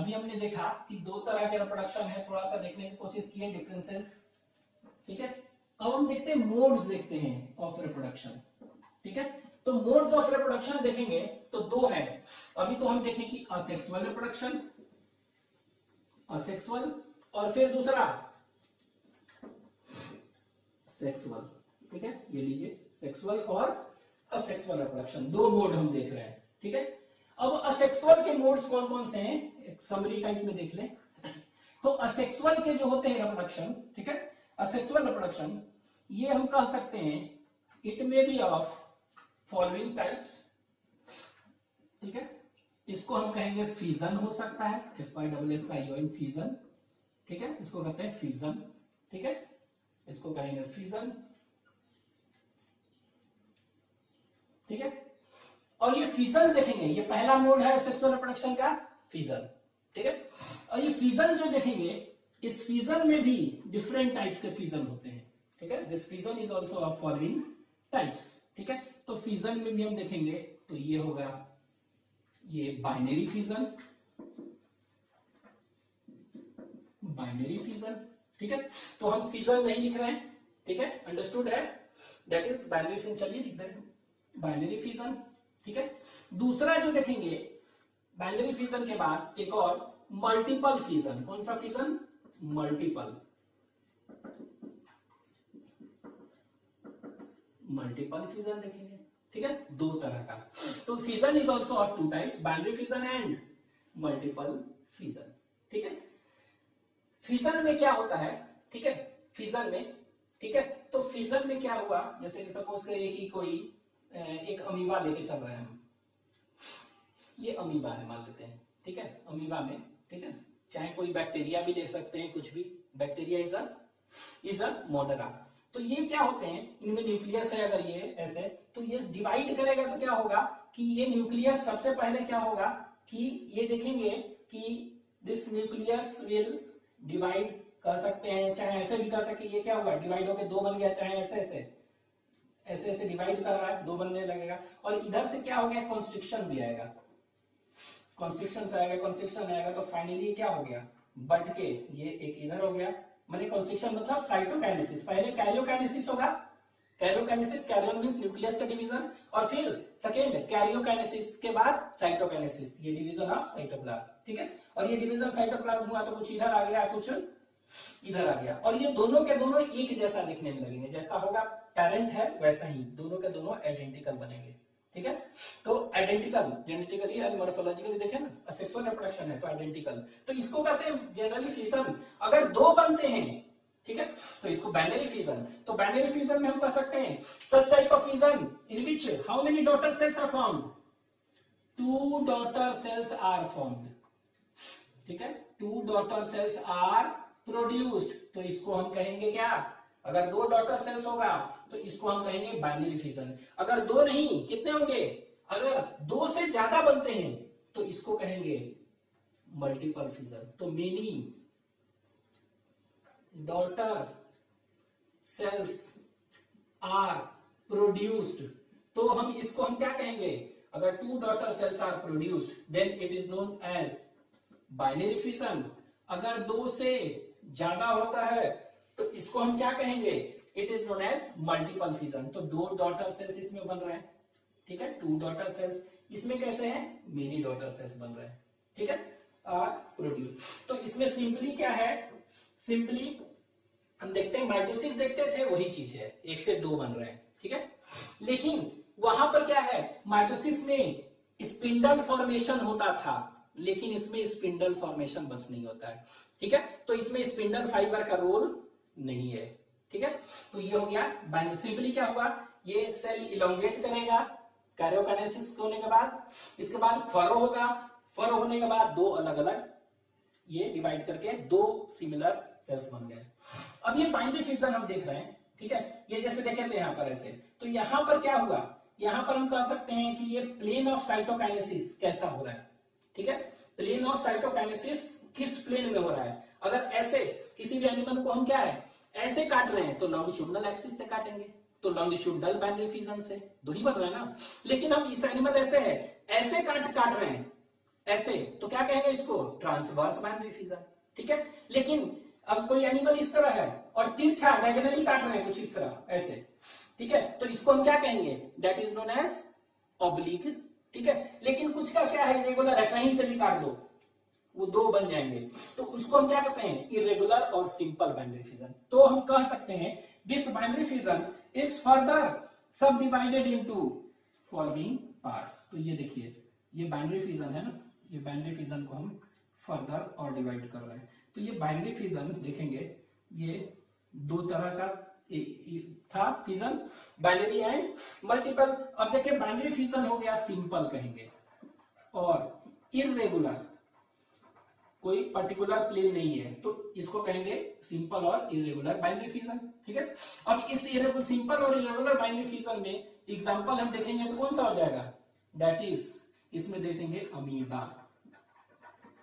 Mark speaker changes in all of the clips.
Speaker 1: अभी हमने देखा कि दो तरह के रिप्रोडक्शन है, थोड़ा सा देखने की कोशिश की है डिफरेंसेस, ठीक है। अब हम देखते हैं मोड्स देखते हैं ऑफ रिप्रोडक्शन, ठीक है। तो मोड्स ऑफ रिप्रोडक्शन देखेंगे तो दो है। अभी तो हम देखें कि असेक्सुअल रिप्रोडक्शन, असेक्सुअल, और फिर दूसरा सेक्सुअल, ठीक है। ये लीजिए सेक्सुअल और असेक्सुअल रिप्रोडक्शन, दो मोड हम देख रहे हैं, ठीक है। अब असेक्सुअल के मोड्स कौन कौन से हैं, एक समरी टाइप में देख लें। तो असेक्सुअल के जो होते हैं रिप्रोडक्शन, ठीक है, असेक्सुअल रिप्रोडक्शन, ये हम कह सकते हैं it may be of following types, ठीक है। इसको हम कहेंगे फिजन हो सकता है, FISSION फिजन, ठीक है, इसको कहते हैं फिजन, ठीक है, इसको कहेंगे फिजन, ठीक है। और ये फिजन देखेंगे, ये पहला मोड है सेक्सुअल रिप्रोडक्शन का, फिजन, ठीक है। और ये फिजन जो देखेंगे, इस फिजन में भी डिफरेंट टाइप्स के फिजन होते हैं, ठीक है। This fission is also of following types, ठीक है। तो फिजन में भी हम देखेंगे तो ये होगा, ये बाइनरी फिजन, बाइनरी फिजन, ठीक है। तो हम फिजन नहीं लिख रहे हैं, ठीक है, अंडरस्टूड है, दैट इज बाइनरी फिजन। चलिए लिख दें बाइनरी फिजन, ठीक है। दूसरा जो देखेंगे बाइनरी फिजन के बाद एक और मल्टीपल फिजन, कौन सा फिजन, मल्टीपल, मल्टीपल फिजन देखेंगे, ठीक है, दो तरह का। तो fission is also of two types, binary fission and multiple fission, ठीक है। फिजन में क्या होता है, ठीक है, फिजन में, ठीक है। तो फिजन में क्या हुआ, जैसे सपोज करिए कि कोई एक अमीबा लेके चल रहे हैं हम, ये अमीबा है मान लेते हैं, ठीक है, अमीबा में, ठीक है, चाहे कोई बैक्टीरिया भी ले सकते हैं, कुछ भी, बैक्टीरिया इज अ मोनरा। तो ये क्या होते हैं, इनमें न्यूक्लियस है, अगर ये ऐसे, तो ये डिवाइड करेगा तो क्या होगा कि ये न्यूक्लियस सबसे पहले क्या होगा कि ये देखेंगे कि दिस न्यूक्लियस विल डिवाइड, कर सकते हैं, चाहे ऐसे भी कर सकते हैं, ये क्या होगा डिवाइड होकर दो बन गया, चाहे ऐसे ऐसे ऐसे ऐसे डिवाइड कर रहा है, दो बनने लगेगा। और इधर से क्या हो गया, कॉन्स्ट्रिक्शन भी आएगा, कॉन्स्ट्रिक्शन से आएगा, कॉन्स्ट्रिक्शन आएगा, तो फाइनली क्या हो गया, बढ़ के ये एक इधर हो गया, माने कॉन्स्ट्रिक्शन मतलब साइटोकाइनेसिस, पहले कैरियोकाइनेसिस होगा, कैरियोकाइनेसिस, कैरियन मींस न्यूक्लियस का डिवीजन, और फिर सेकेंड कैरियोकाइनेसिस के बाद साइटोकाइनेसिस, ये डिवीजन ऑफ साइटोप्लाज्म, ठीक है। और ये डिवीजन साइटोप्लाज्म हुआ तो कुछ इधर आ गया, कुछ इधर आ गया, और ये दोनों के दोनों एक जैसा दिखने में लगेंगे, जैसा होगा पेरेंट है वैसा ही दोनों के दोनों आइडेंटिकल बनेंगे, ठीक है। तो आइडेंटिकल जेनेटिकली एंड मॉर्फोलॉजिकली देखें ना, असेक्सुअल रिप्रोडक्शन है तो आइडेंटिकल, तो इसको कहते हैं जनरली फिजन। अगर दो बनते हैं, ठीक है, तो इसको बाइनरी फिजन। तो बाइनरी फिजन में हम कह सकते हैं such type of fission in which how many daughter cells are formed, 2 daughter cells are formed, ठीक है, 2 डॉटर सेल्स आर प्रोड्यूस्ड, तो इसको हम कहेंगे क्या, अगर 2 डॉटर सेल्स होगा तो इसको हम कहेंगे बाइनरी फिजन। अगर 2 नहीं, कितने होंगे, अगर 2 से ज्यादा बनते हैं तो इसको कहेंगे मल्टीपल फिजन। तो many daughter cells are produced, तो हम इसको हम क्या कहेंगे, अगर 2 daughter cells are produced then it is known as binary fission. अगर 2 से ज्यादा होता है तो इसको हम क्या कहेंगे, it is known as multiple fission. तो 2 डॉटर सेल्स इसमें बन रहे हैं, ठीक है, 2 डॉटर सेल्स, इसमें कैसे हैं, मेनी डॉटर सेल्स बन रहे हैं, ठीक है, आर प्रोड्यूस। तो इसमें सिंपली क्या है, सिंपली हम देखते हैं माइटोसिस देखते थे वही चीज है, 1 से 2 बन रहे हैं, ठीक है। लेकिन वहां पर क्या है, माइटोसिस में स्पिंडल फॉर्मेशन होता था, लेकिन इसमें स्पिंडल फॉर्मेशन बस नहीं होता है, ठीक है। तो इसमें स्पिंडल फाइबर का रोल नहीं है, ठीक है। तो ये हो गया, सिंपली क्या हुआ, ये सेल इलोंगेट करेगा कैरियोकाइनेसिस होने के बाद, इसके बाद फरो होगा, फरो होने के बाद 2 अलग अलग ये डिवाइड करके 2 सिमिलर सेल्स बन गए। अब ये बाइनरी फिजन हम देख रहे हैं, ठीक है, ये जैसे देखे थे यहां पर ऐसे, तो यहां पर क्या हुआ, यहां पर हम कह सकते हैं कि ये प्लेन ऑफ साइटोकाइनेसिस कैसा हो रहा है, ठीक है, प्लेन ऑफ साइटोकाइनेसिस किस प्लेन में हो रहा है। अगर ऐसे किसी भी एनिमल को हम क्या है ऐसे काट रहे हैं तो लॉन्गिट्यूडिनल एक्सिस से काटेंगे, तो लॉन्गिट्यूडिनल बाइनरी फिजन से 2 ही बन रहा है ना। लेकिन हम इस एनिमल ऐसे है, ऐसे काट रहे हैं ऐसे, तो क्या कहेंगे इसको? ट्रांसवर्स बाइनरी फिजन, ठीक है। लेकिन अब कोई एनिमल इस तरह है और तिरछा डायगोनली काट रहे हैं कुछ इस तरह ऐसे, ठीक है, तो इसको हम क्या कहेंगे? That is known as oblique, ठीक है। लेकिन कुछ का क्या है, इरेगुलर है, कहीं से भी काट दो वो दो बन जाएंगे, तो उसको हम क्या कहते हैं? इरेगुलर और सिंपल बाइनरी फिजन। तो हम कह सकते हैं this binary fission is further सब डिवाइडेड इनटू फॉलोइंग पार्ट्स। तो ये देखिए, ये बाइनरी फिजन है ना, ये बाइनरी फिजन को हम फर्दर और डिवाइड कर रहे हैं। तो ये बाइनरी फिजन देखेंगे, ये दो तरह का था फिजन, बाइनरी एंड मल्टीपल। अब देखिए बाइनरी फिजन हो गया सिंपल कहेंगे, और इररेगुलर कोई पर्टिकुलर प्लेन नहीं है, तो इसको कहेंगे सिंपल और इरेगुलर बाइनरी फिजन, ठीक है। अब इस सिंपल और इरेगुलर बाइनरी फिजन में एग्जांपल हम देखेंगे तो कौन सा हो जाएगा? दैट इज, इसमें देखेंगे अमीबा,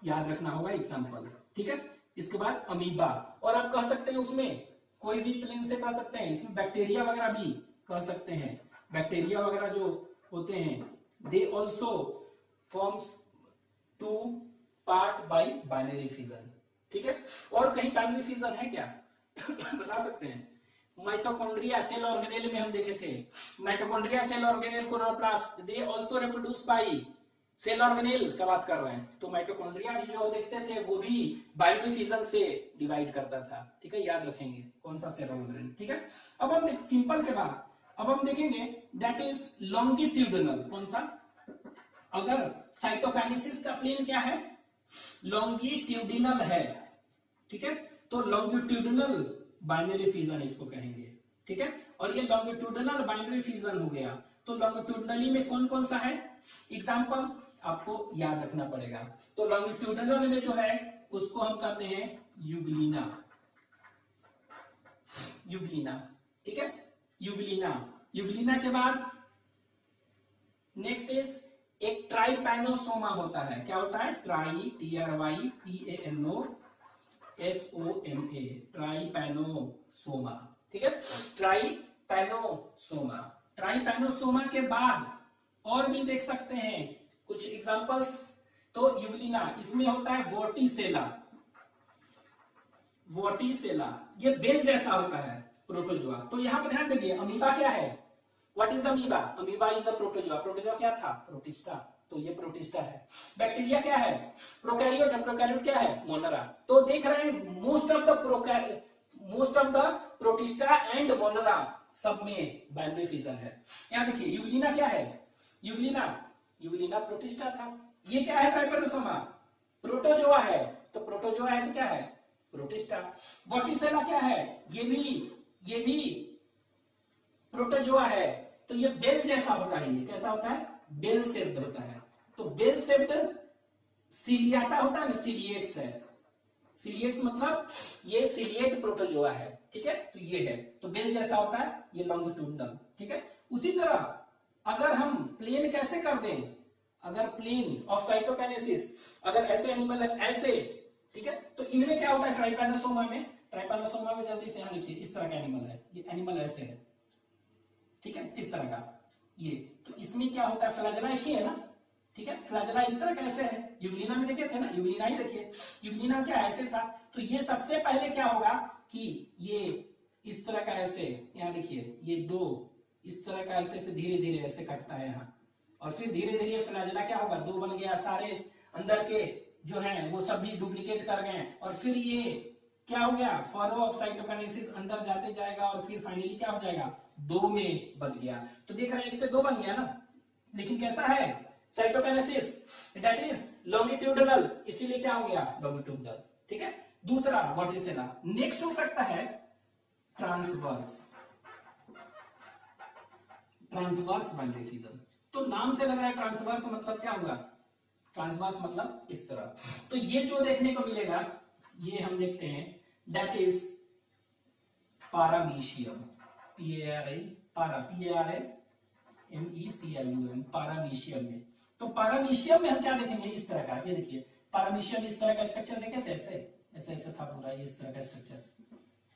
Speaker 1: याद रखना होगा एग्जांपल, ठीक है। इसके बाद अमीबा, और आप कह सकते हैं उसमें कोई भी प्लेन से कह सकते हैं, इसमें बैक्टीरिया वगैरह भी कह सकते हैं। बैक्टीरिया वगैरह जो होते हैं they also forms two part by binary fission, ठीक है। और कहीं बाइनरी फिजन है क्या? बता सकते हैं। माइटोकॉन्ड्रिया सेल ऑर्गेनेल में हम देखे थे, mitochondria cell organelle chloroplast they also reproduce by cell organelle का बात कर रहे हैं। तो माइटोकॉन्ड्रिया भी जो देखते थे वो भी बाइनरी फिजन से डिवाइड करता था, ठीक है, याद रखेंगे कौन सा सेल ऑर्गेनेल, ठीक है। अब हम सिंपल के बाद अब हम देखेंगे दैट इज लॉन्गिट्यूडिनल। कौन सा? अगर साइटोकाइनेसिस का प्लेन क्या है? लॉन्गिट्यूडिनल है, ठीक है, तो लॉन्गिट्यूडिनल बाइनरी फिजन इसको कहेंगे, ठीक है। और ये लॉन्गिट्यूडिनल बाइनरी फिजन हो गया। तो लॉन्गिट्यूडिनली में कौन कौन सा है? एग्जांपल आपको याद रखना पड़ेगा। तो लॉन्गिट्यूडिनल में जो है उसको हम कहते हैं यूग्लिना, यूग्लिना, ठीक है, यूग्लिना। यूग्लिना के बाद नेक्स्ट इज एक ट्राइपैनोसोमा होता है। क्या होता है? ट्राई, TRYPANOSOMA, ट्राइपैनोसोमा, ठीक है, ट्राइपैनोसोमा। ट्राइपैनोसोमा के बाद और भी देख सकते हैं कुछ एग्जांपल्स। तो यूग्लिना, इसमें होता है वोर्टिसेला, वोर्टिसेला ये बेल जैसा होता है, प्रोटोजोआ। तो यहां पर ध्यान देखिए, अमीबा क्या है? What is amoeba? Amoeba is a protozoa. Protozoa क्या था? प्रोटिस्टा। तो ये प्रोटिस्टा है। बैक्टीरिया क्या है? प्रोकैरियोट है। प्रोकैरियोट क्या है? मोनरा। तो देख रहे हैं most of the protista and मोनरा सब में बाइनरी फिजन है। यहां देखिए यूग्लिना क्या है? यूग्लिना प्रोटिस्टा था। ये क्या है? ट्राइपैनोसोमा, प्रोटोजोआ है। तो प्रोटोजोआ है तो क्या है? प्रोटिस्टा। वोर्टिसेला क्या है? ये भी प्रोटोजोआ है। तो ये बेल जैसा होता है। ये कैसा होता है? बेल शेप्ड होता है। तो बेल शेप्ड सिलियाटा होता है ना, सिलिएट्स है। सिलिएट्स मतलब ये सिलिएट प्रोटोजोआ है, ठीक है। तो ये है, तो बेल जैसा होता है, ये लॉन्गिट्यूडिनल, ठीक है। उसी तरह अगर हम प्लेन कैसे कर दें, अगर प्लेन ऑफ साइटोकाइनेसिस, अगर ऐसे एनिमल है ऐसे, ठीक है, तो इनमें क्या होता है? ट्राइपैनोसोमा में जल्दी से यहां लिखिए, इस तरह का एनिमल है, ये एनिमल ऐसे है, ठीक है, इस तरह का ये। तो इसमें क्या होता है? फ्लैजेला एक ही है ना, ठीक है, फ्लैजेला इस तरह कैसे है? यूग्लिना में देखे थे ना, यूग्लिना ही देखिए, यूग्लिना क्या ऐसे था। तो ये सबसे पहले क्या होगा कि ये इस तरह का ऐसे, यहाँ देखिए ये दो इस तरह का ऐसे ऐसे धीरे धीरे ऐसे कटता है यहाँ, और फिर धीरे धीरे फ्लैजेला क्या होगा? दो बन गया, सारे अंदर के जो है वो सब भी डुप्लीकेट कर गए, और फिर ये क्या हो गया? फरो ऑफ साइटोकाइनेसिस अंदर जाते जाएगा, और फिर फाइनली क्या हो जाएगा? दो में बन गया। तो देख रहे हैं एक से दो बन गया ना, लेकिन कैसा है? साइटोकाइनेसिस दैट इज लॉन्गिट्यूडिनल, इसीलिए क्या हो गया? लॉन्गिट्यूडिनल, ठीक है। दूसरा वोर्टिसेला। नेक्स्ट हो सकता है ट्रांसवर्स बाइनरी फिजन। तो नाम से लग रहा है ट्रांसवर्स मतलब क्या होगा? ट्रांसवर्स मतलब इस तरह। तो ये जो देखने को मिलेगा ये हम देखते हैं दैट इज पारामीशियम, PARAMECIUM, पारामीशियम में। तो पारामीशियम में हम क्या देखेंगे? इस तरह का, ये देखिए पारामीशियम इस तरह का स्ट्रक्चर देखे थे, ऐसे था पूरा, ये इस तरह का स्ट्रक्चर,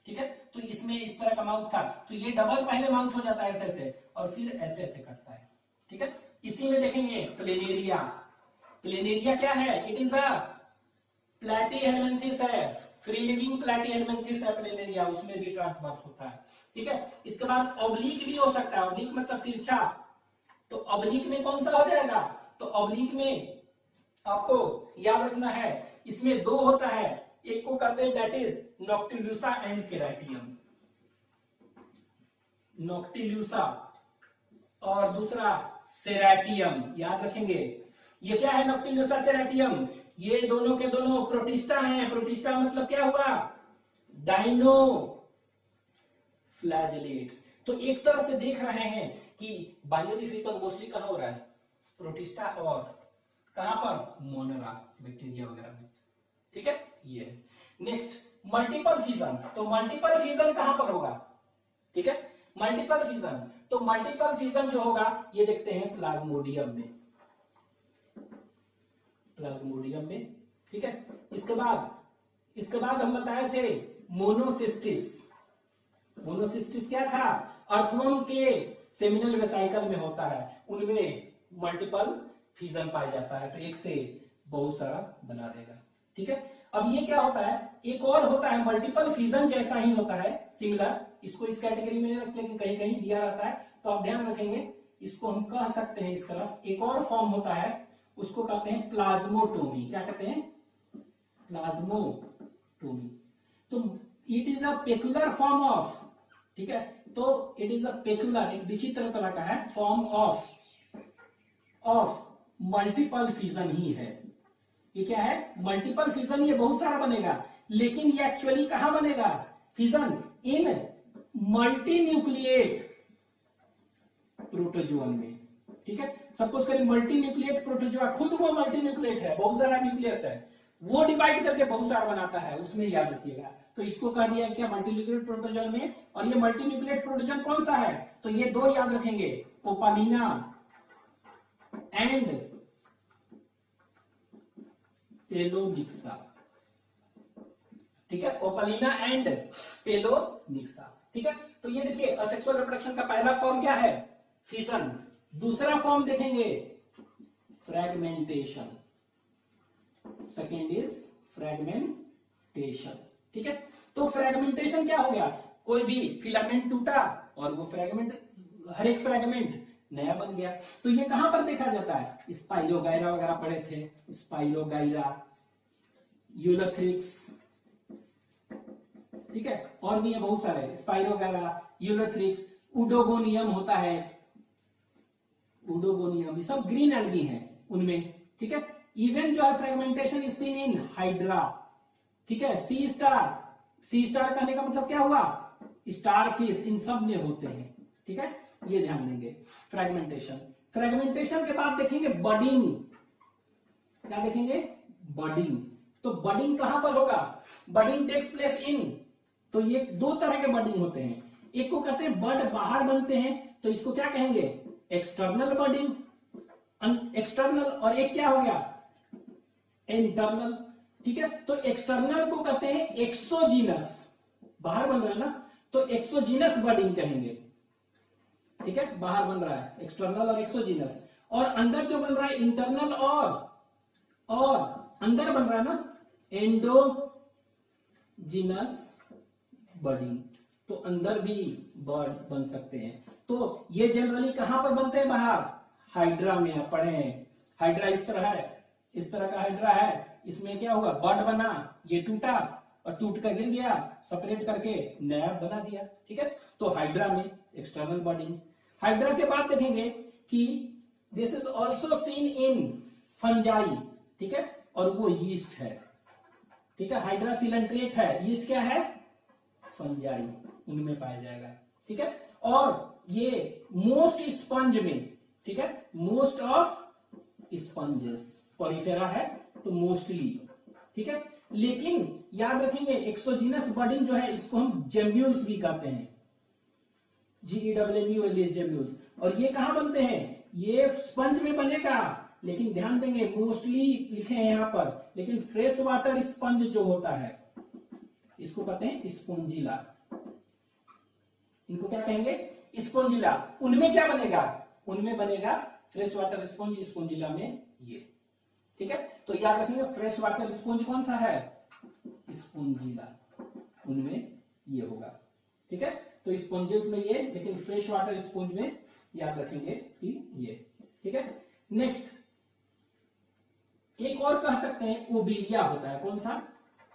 Speaker 1: ठीक है। तो इसमें इस तरह का माउथ था, तो ये डबल पहले माउथ हो जाता है ऐसे ऐसे, और फिर ऐसे ऐसे कटता है, ठीक है। इसी में देखेंगे प्लेनेरिया, प्लेनेरिया क्या है? इट इज अ प्लैटीहेलमिन्थेस है, फ्री लिविंग प्लैटीहेलमिन्थेस है प्लेनेरिया, उसमें भी ट्रांसवर्स होता है। ठीक है, इसके बाद ऑब्लिक भी हो सकता है, ऑब्लिक मतलब तिरछा। तो ऑब्लिक में कौन सा हो जाएगा? तो ऑब्लिक में आपको याद रखना है, इसमें दो होता है, एक को कहते हैं दैट इज नॉक्टिल्यूसा एंड केराटियम, नॉक्टिल्यूसा, और दूसरा सेराटियम। याद रखेंगे, ये क्या है? नॉक्टिल्यूसा सेराटियम। ये दोनों के दोनों प्रोटिस्टा हैं। प्रोटिस्टा मतलब क्या हुआ? डाइनो फ्लैजेलेट्स। तो एक तरह से देख रहे हैं कि बाइनरी फिजन मोस्टली कहां हो रहा है? प्रोटिस्टा और कहां पर? मोनरा, बैक्टीरिया वगैरह में। ठीक है, ये नेक्स्ट मल्टीपल फिजन। तो मल्टीपल फिजन कहां पर होगा? ठीक है, मल्टीपल फिजन, तो मल्टीपल फिजन जो होगा ये देखते हैं प्लाज्मोडियम में, प्लाज्मोडियम में। ठीक है, इसके बाद हम बताए थे मोनोसिस्टिस। मोनोसिस्टिस क्या था? अर्थवर्म के सेमिनल वेसाइकल में होता है, उनमें मल्टीपल फिजन पाया जाता है, तो एक से बहुत सारा बना देगा। ठीक है, अब ये क्या होता है? एक और होता है मल्टीपल फिजन जैसा ही होता है, सिमिलर। इसको इस कैटेगरी में नहीं रखते, लेकिन कहीं कहीं दिया रहता है, तो आप ध्यान रखेंगे। इसको हम कह सकते हैं इस तरह, एक और फॉर्म होता है, उसको कहते हैं प्लाज्मोटोमी। क्या कहते हैं? प्लाज्मोटोमी। तो it is a peculiar form of, ठीक है, तो इट इज अ पेक्युलर, एक विचित्र तरह का है, फॉर्म ऑफ मल्टीपल फिजन ही है। ये क्या है? Multiple fission. ये बहुत सारा बनेगा, लेकिन ये एक्चुअली कहां बनेगा? फिजन इन मल्टी न्यूक्लिएट प्रोटोजोअन में। ठीक है, सपोज करें मल्टी न्यूक्लिएट प्रोटोजोआ, खुद वो मल्टी न्यूक्लिएट है, बहुत सारा न्यूक्लियस है, वो डिवाइड करके बहुत सारा बनाता है, उसमें याद रखिएगा। तो इसको कह दिया क्या? मल्टी न्यूक्लिएट प्रोटोजोन में। और ये मल्टी न्यूक्लिएट प्रोटोजोन कौन सा है? तो ये दो याद रखेंगे, ओपालिना एंड पेलोमिक्सा। ठीक है, ओपालिना एंड पेलोमिक्सा। ठीक है, तो ये देखिए असेक्सुअल रिप्रोडक्शन का पहला फॉर्म क्या है? फिजन। दूसरा फॉर्म देखेंगे फ्रैगमेंटेशन, सेकेंड इज फ्रैगमेंटेशन। ठीक है, तो फ्रैगमेंटेशन क्या हो गया? कोई भी फिलामेंट टूटा और वो फ्रैगमेंट, हर एक फ्रैगमेंट नया बन गया। तो ये कहां पर देखा जाता है? स्पाइरोगायरा वगैरह पढ़े थे, स्पाइरोगायरा, यूलोथ्रिक्स। ठीक है, और भी है बहुत सारे, स्पाइरोगायरा, यूलोथ्रिक्स, उडोगोनियम होता है, उडोगोनियम, ये सब ग्रीन एल्गी हैं उनमें। ठीक है, इवन जो है fragmentation is seen in hydra. ठीक है, सी स्टार कहने का मतलब क्या हुआ? स्टार फिश, इन सब में होते हैं। ठीक है, ये ध्यान देंगे। फ्रेगमेंटेशन के बाद देखेंगे बडिंग। क्या देखेंगे? बडिंग। तो बडिंग कहां पर होगा? बडिंग टेक्स प्लेस इन, तो ये दो तरह के बडिंग होते हैं, एक को कहते हैं बड बाहर बनते हैं, तो इसको क्या कहेंगे? एक्सटर्नल बडिंग, एक्सटर्नल, और एक क्या हो गया? इंटरनल। ठीक है, तो एक्सटर्नल को कहते हैं एक्सोजीनस, बाहर बन रहा है ना, तो एक्सोजीनस बडिंग कहेंगे। ठीक है, बाहर बन रहा है, एक्सटर्नल और एक्सोजीनस। और अंदर जो बन रहा है इंटरनल और अंदर बन रहा है ना एंडोजीनस बडिंग, तो अंदर भी बर्ड्स बन सकते हैं। तो ये जनरली कहां पर बनते हैं? बाहर, हाइड्रा में। आप पढ़े हैं हाइड्रा इस तरह है, इस तरह का हाइड्रा है, इसमें क्या हुआ? बर्ड बना, ये टूटा और टूट कर गिर गया, सेपरेट करके नया बना दिया। ठीक है, तो हाइड्रा में एक्सटर्नल बडिंग। हाइड्रा के बाद देखेंगे कि this is also seen in fungi. ठीक है, और वो यीस्ट है। ठीक है, हाइड्रा सिलेंट्रेट है, यीस्ट क्या है? फंजाई, उनमें पाया जाएगा। ठीक है, और ये मोस्ट स्पंज में, ठीक है, मोस्ट ऑफ स्पंजेस, पॉलीफेरा है तो मोस्टली। ठीक है, लेकिन याद रखेंगे एक्सोजीनस बडिंग जो है इसको हम जेम्ब्यूल्स भी कहते हैं, GEMMULS, जेम्ब्यूल्स। और ये कहां बनते हैं? ये स्पंज में बनेगा, लेकिन ध्यान देंगे मोस्टली लिखे हैं यहां पर, लेकिन फ्रेश वाटर स्पंज जो होता है इसको कहते हैं स्पोंजिला। इनको क्या कहेंगे? स्पोंजिला। उनमें क्या बनेगा? उनमें बनेगा फ्रेश वाटर स्पंज, स्पोंजिला में ये। ठीक है, तो याद रखिएगा फ्रेश वाटर स्पॉन्ज कौन सा है, स्पॉन्जिला, उनमें ये होगा। ठीक है, तो स्पॉन्जेस में ये, लेकिन फ्रेश वाटर स्पॉन्ज में याद रखेंगे कि ये। ठीक है, नेक्स्ट एक और कह सकते हैं ओबिलिया होता है, कौन सा,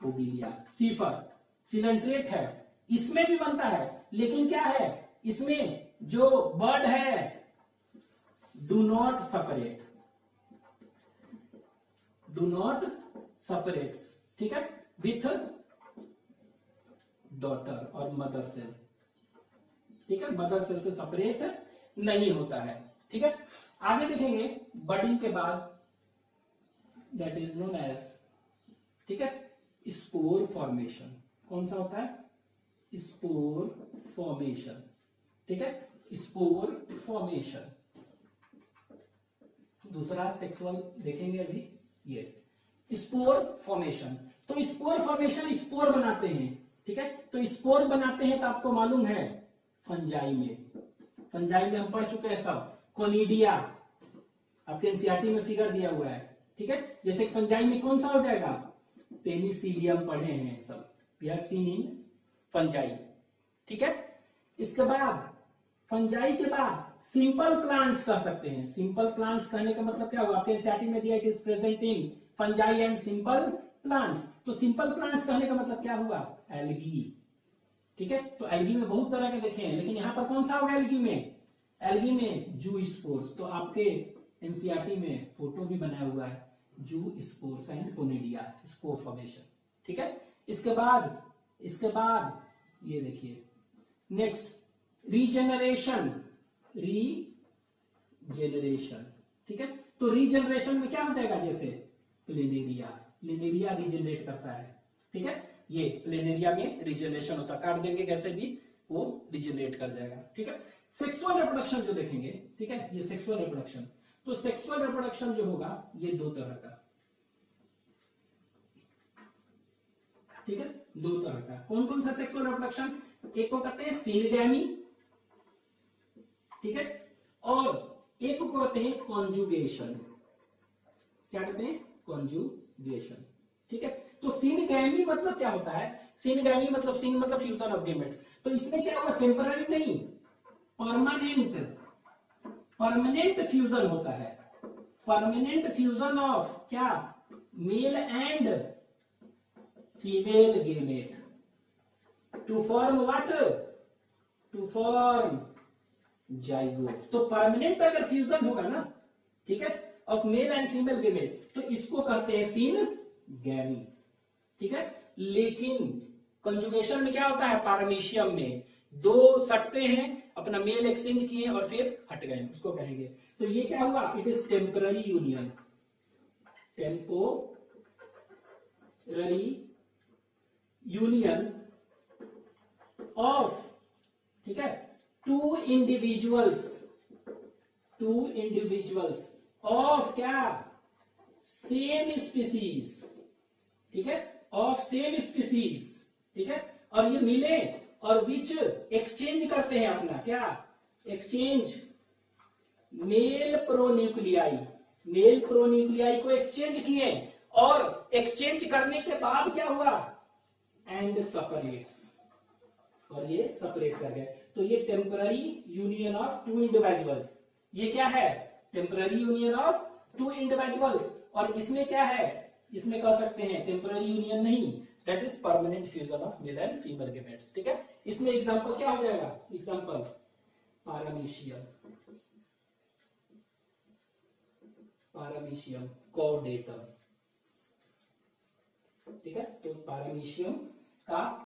Speaker 1: ओबिलिया। सीफर सिलेंट्रेट है, इसमें भी बनता है, लेकिन क्या है इसमें जो बर्ड है do not separate, do not separates, ठीक है, विथ डॉटर और मदर सेल। ठीक है, मदर सेल से सेपरेट नहीं होता है। ठीक है, आगे देखेंगे बर्डिंग के बाद दैट इज नोन एज, ठीक है, स्पोर फॉर्मेशन। कौन सा होता है, स्पोर फॉर्मेशन। ठीक है, स्पोर फॉर्मेशन। दूसरा सेक्सुअल देखेंगे अभी, ये स्पोर फॉर्मेशन। तो स्पोर फॉर्मेशन स्पोर बनाते हैं। ठीक है, तो स्पोर बनाते हैं तो आपको मालूम है फंजाई में, फंजाई में हम पढ़ चुके हैं सब, कोनिडिया आपके एनसीईआरटी में फिगर दिया हुआ है। ठीक है, जैसे फंजाई में कौन सा हो जाएगा, पेनिसिलियम पढ़े हैं सब, we have seen in fungi. ठीक है, इसके बाद फंजाई के बाद सिंपल प्लांट्स कह सकते हैं। सिंपल प्लांट्स कहने का मतलब क्या होगा, आपके एनसीईआरटी में दिया, it is present in fungi and simple plants. तो सिंपल प्लांट्स कहने का मतलब क्या हुआ, एल्गी। ठीक है, तो एल्गी में बहुत तरह के देखे हैं, लेकिन यहां पर कौन सा होगा एल्गी में, एल्गी में जू स्पोर्स। तो आपके एनसीईआरटी में फोटो भी बनाया हुआ है, जू spores and conidia spore formation. ठीक है, इसके बाद ये देखिए नेक्स्ट रीजेनरेशन, रीजेनरेशन। ठीक है, तो रीजेनरेशन में क्या हो जाएगा, जैसे प्लेनेरिया, प्लेनेरिया रीजेनरेट करता है। ठीक है, ये प्लेनेरिया में रीजेनरेशन होता है, काट देंगे कैसे भी वो रीजेनरेट कर जाएगा। ठीक है, सेक्सुअल रिप्रोडक्शन जो देखेंगे, ठीक है, ये सेक्सुअल रिप्रोडक्शन। तो सेक्सुअल रिप्रोडक्शन जो होगा ये दो तरह का, ठीक है, दो तरह का। कौन कौन सा सेक्सुअल रिप्रोडक्शन, एक को कहते हैं सिनगैमी, ठीक है, और एक को कहते हैं कॉन्जुगेशन। क्या कहते हैं, कॉन्जुगेशन। ठीक है, तो सिनगैमी मतलब क्या होता है, सिनगैमी मतलब सिन मतलब फ्यूजन ऑफ गेमेट्स। तो इसमें क्या होगा, टेम्पररी नहीं, परमानेंट, परमानेंट फ्यूजन होता है, परमानेंट फ्यूजन ऑफ क्या, male and female gamete to form what, to form zygote. तो परमानेंट अगर फ्यूजन होगा ना, ठीक है, of male and female gamete, तो इसको कहते हैं सिनगैमी। ठीक है, लेकिन कंजुगेशन में क्या होता है, पैरामीशियम में दो सटते हैं, अपना मेल एक्सचेंज किए और फिर हट गए, उसको कहेंगे। तो ये क्या हुआ, it is temporary union, temporary union of, ठीक है, टू इंडिविजुअल्स ऑफ क्या, सेम स्पीसीज। ठीक है, ऑफ सेम स्पीसीज। ठीक है, और ये मिले और विच एक्सचेंज करते हैं अपना क्या, exchange male pronuclei, male pronuclei को एक्सचेंज किए, और एक्सचेंज करने के बाद क्या हुआ, एंड सेपरेट्स, और ये सेपरेट कर गए। तो ये temporary union of two individuals, ये क्या है, temporary union of two individuals. और इसमें क्या है, इसमें कह सकते हैं टेम्पररी यूनियन नहीं, that is permanent fusion of male and female gametes. ठीक है, इसमें एग्जांपल क्या हो जाएगा, एग्जांपल पैरामीशियम, पैरामीशियम कॉर्डेटम। ठीक है, तो पैरामीशियम का